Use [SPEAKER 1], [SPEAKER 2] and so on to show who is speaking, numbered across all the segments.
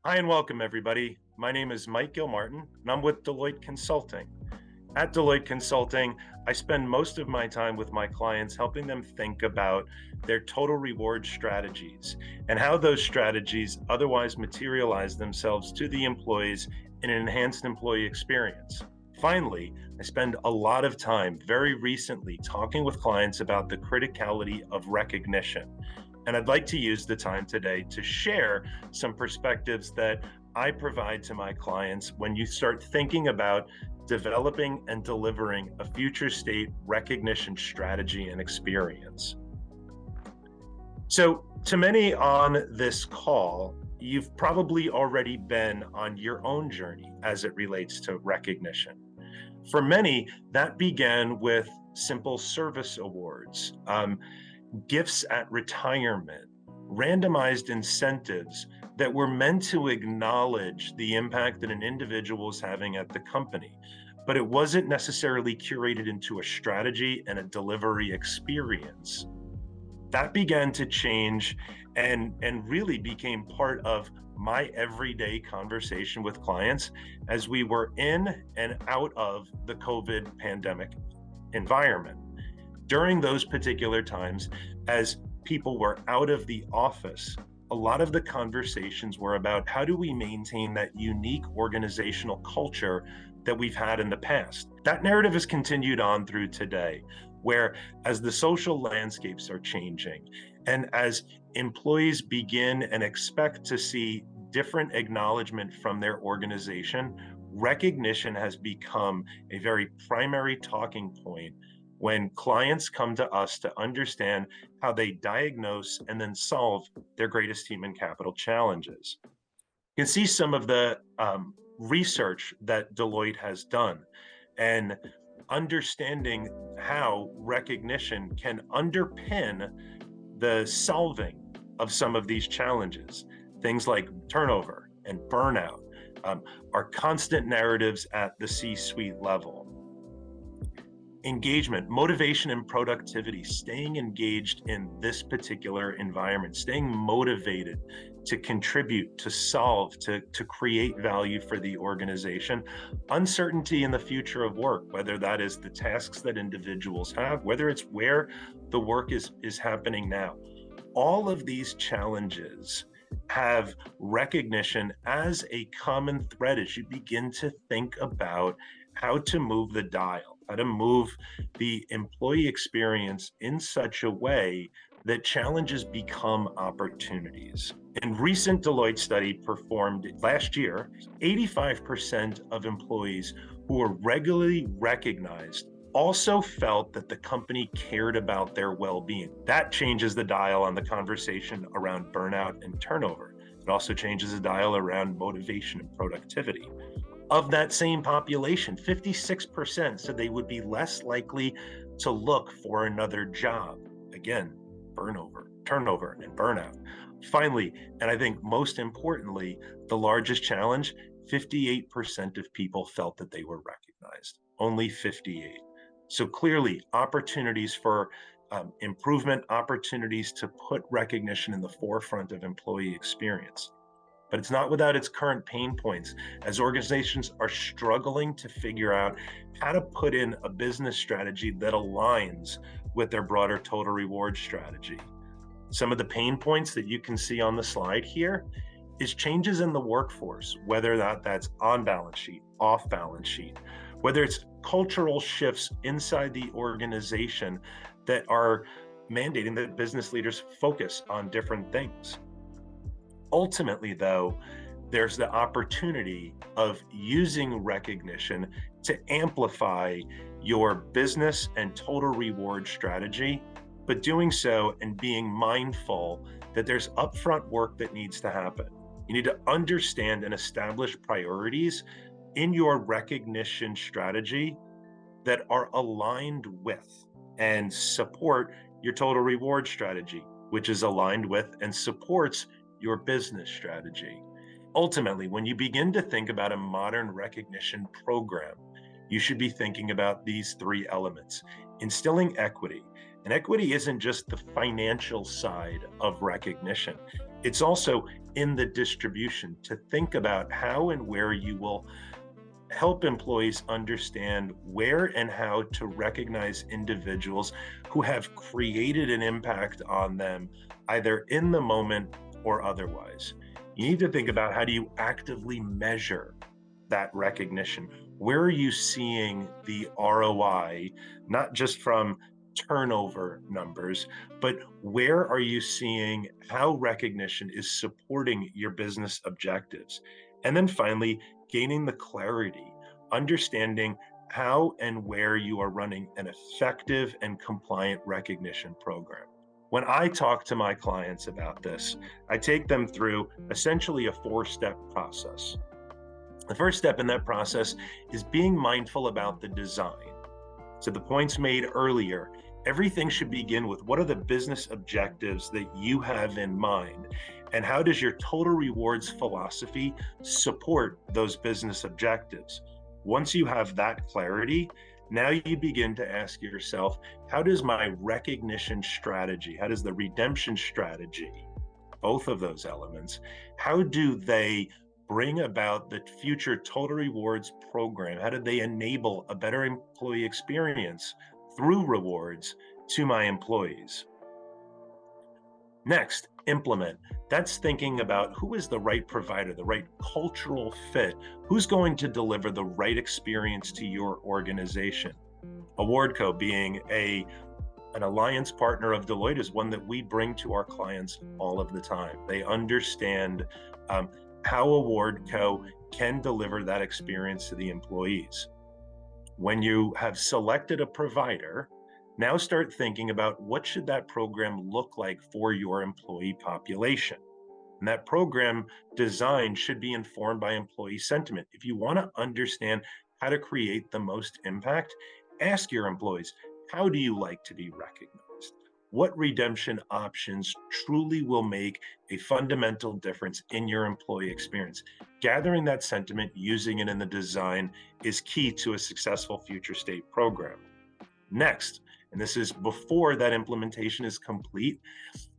[SPEAKER 1] Hi and welcome, everybody. My name is Mike Gilmartin, and I'm with Deloitte Consulting. At Deloitte Consulting, I spend most of my time with my clients helping them think about their total reward strategies and how those strategies otherwise materialize themselves to the employees in an enhanced employee experience. Finally, I spend a lot of time very recently talking with clients about the criticality of recognition. And I'd like to use the time today to share some perspectives that I provide to my clients when you start thinking about developing and delivering a future state recognition strategy and experience. So, to many on this call, you've probably already been on your own journey as it relates to recognition. For many, that began with simple service awards, gifts at retirement, randomized incentives that were meant to acknowledge the impact that an individual is having at the company. But it wasn't necessarily curated into a strategy and a delivery experience. That began to change and really became part of my everyday conversation with clients as we were in and out of the COVID pandemic environment. During those particular times, as people were out of the office, a lot of the conversations were about how do we maintain that unique organizational culture that we've had in the past. That narrative has continued on through today, where as the social landscapes are changing and as employees begin and expect to see different acknowledgement from their organization, recognition has become a very primary talking point when clients come to us to understand how they diagnose and then solve their greatest human capital challenges. You can see some of the research that Deloitte has done and understanding how recognition can underpin the solving of some of these challenges. Things like turnover and burnout are constant narratives at the C-suite level. Engagement, motivation, and productivity, staying engaged in this particular environment, staying motivated to contribute, to solve, to create value for the organization. Uncertainty in the future of work, whether that is the tasks that individuals have, whether it's where the work is happening now. All of these challenges have recognition as a common thread as you begin to think about how to move the dial, how to move the employee experience in such a way that challenges become opportunities. In recent Deloitte study performed last year, 85% of employees who were regularly recognized also felt that the company cared about their well-being. That changes the dial on the conversation around burnout and turnover. It also changes the dial around motivation and productivity. Of that same population, 56% said they would be less likely to look for another job. Again, turnover, and burnout. Finally, and I think most importantly, the largest challenge, 58% of people felt that they were recognized. Only 58. So clearly, opportunities for improvement, opportunities to put recognition in the forefront of employee experience. But it's not without its current pain points, as organizations are struggling to figure out how to put in a business strategy that aligns with their broader total reward strategy. Some of the pain points that you can see on the slide here is changes in the workforce, whether that's on balance sheet, off balance sheet, whether it's cultural shifts inside the organization that are mandating that business leaders focus on different things. Ultimately, though, there's the opportunity of using recognition to amplify your business and total reward strategy, but doing so and being mindful that there's upfront work that needs to happen. You need to understand and establish priorities in your recognition strategy that are aligned with and support your total reward strategy, which is aligned with and supports your business strategy. Ultimately, when you begin to think about a modern recognition program, you should be thinking about these three elements. Instilling equity. And equity isn't just the financial side of recognition. It's also in the distribution to think about how and where you will help employees understand where and how to recognize individuals who have created an impact on them, either in the moment or otherwise. You need to think about, how do you actively measure that recognition? Where are you seeing the ROI, not just from turnover numbers, but where are you seeing how recognition is supporting your business objectives? And then finally, gaining the clarity, understanding how and where you are running an effective and compliant recognition program. When I talk to my clients about this, I take them through essentially a 4-step process. The first step in that process is being mindful about the design. To the points made earlier, everything should begin with, what are the business objectives that you have in mind? And how does your total rewards philosophy support those business objectives? Once you have that clarity, now you begin to ask yourself, how does my recognition strategy, how does the redemption strategy, both of those elements, how do they bring about the future total rewards program? How do they enable a better employee experience through rewards to my employees? Next, implement. That's thinking about, who is the right provider, the right cultural fit, who's going to deliver the right experience to your organization. Awardco, being an alliance partner of Deloitte, is one that we bring to our clients all of the time. They understand how Awardco can deliver that experience to the employees. When you have selected a provider, now start thinking about, what should that program look like for your employee population? And that program design should be informed by employee sentiment. If you want to understand how to create the most impact, ask your employees, how do you like to be recognized? What redemption options truly will make a fundamental difference in your employee experience? Gathering that sentiment, using it in the design, is key to a successful future state program. Next, and this is before that implementation is complete,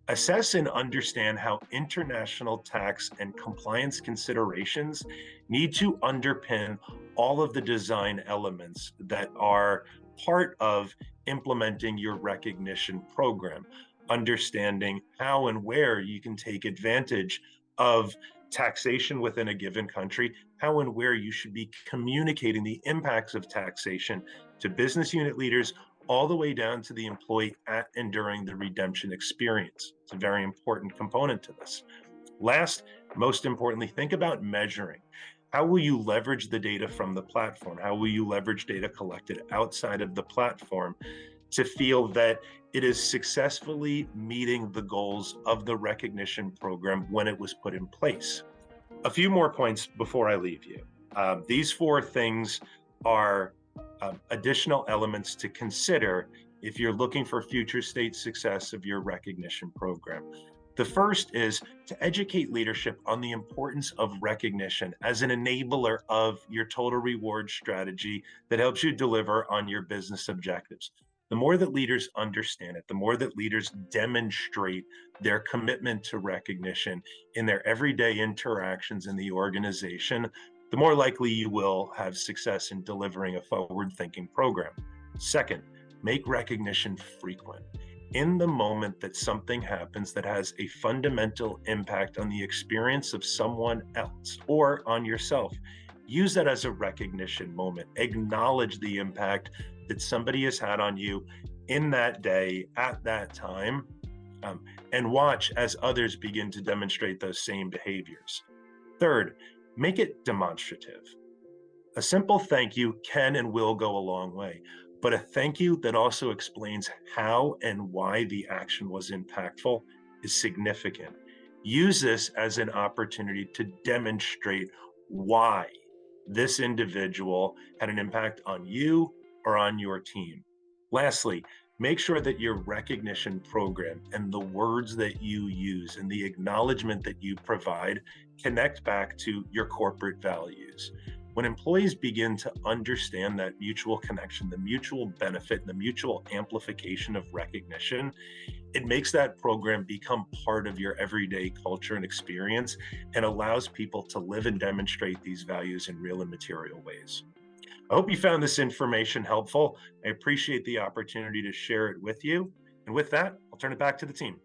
[SPEAKER 1] assess and understand how international tax and compliance considerations need to underpin all of the design elements that are part of implementing your recognition program. Understanding how and where you can take advantage of taxation within a given country, how and where you should be communicating the impacts of taxation to business unit leaders, all the way down to the employee at and during the redemption experience. It's a very important component to this. Last, most importantly, think about measuring. How will you leverage the data from the platform? How will you leverage data collected outside of the platform to feel that it is successfully meeting the goals of the recognition program when it was put in place? A few more points before I leave you. These 4 things are additional elements to consider if you're looking for future state success of your recognition program. The first is to educate leadership on the importance of recognition as an enabler of your total reward strategy that helps you deliver on your business objectives. The more that leaders understand it, the more that leaders demonstrate their commitment to recognition in their everyday interactions in the organization, the more likely you will have success in delivering a forward-thinking program. Second, make recognition frequent. In the moment that something happens that has a fundamental impact on the experience of someone else or on yourself, use that as a recognition moment. Acknowledge the impact that somebody has had on you in that day, at that time, and watch as others begin to demonstrate those same behaviors. Third, make it demonstrative. A simple thank you can and will go a long way, but a thank you that also explains how and why the action was impactful is significant. Use this as an opportunity to demonstrate why this individual had an impact on you or on your team. Lastly, make sure that your recognition program and the words that you use and the acknowledgement that you provide connect back to your corporate values. When employees begin to understand that mutual connection, the mutual benefit, and the mutual amplification of recognition, it makes that program become part of your everyday culture and experience and allows people to live and demonstrate these values in real and material ways. I hope you found this information helpful. I appreciate the opportunity to share it with you. And with that, I'll turn it back to the team.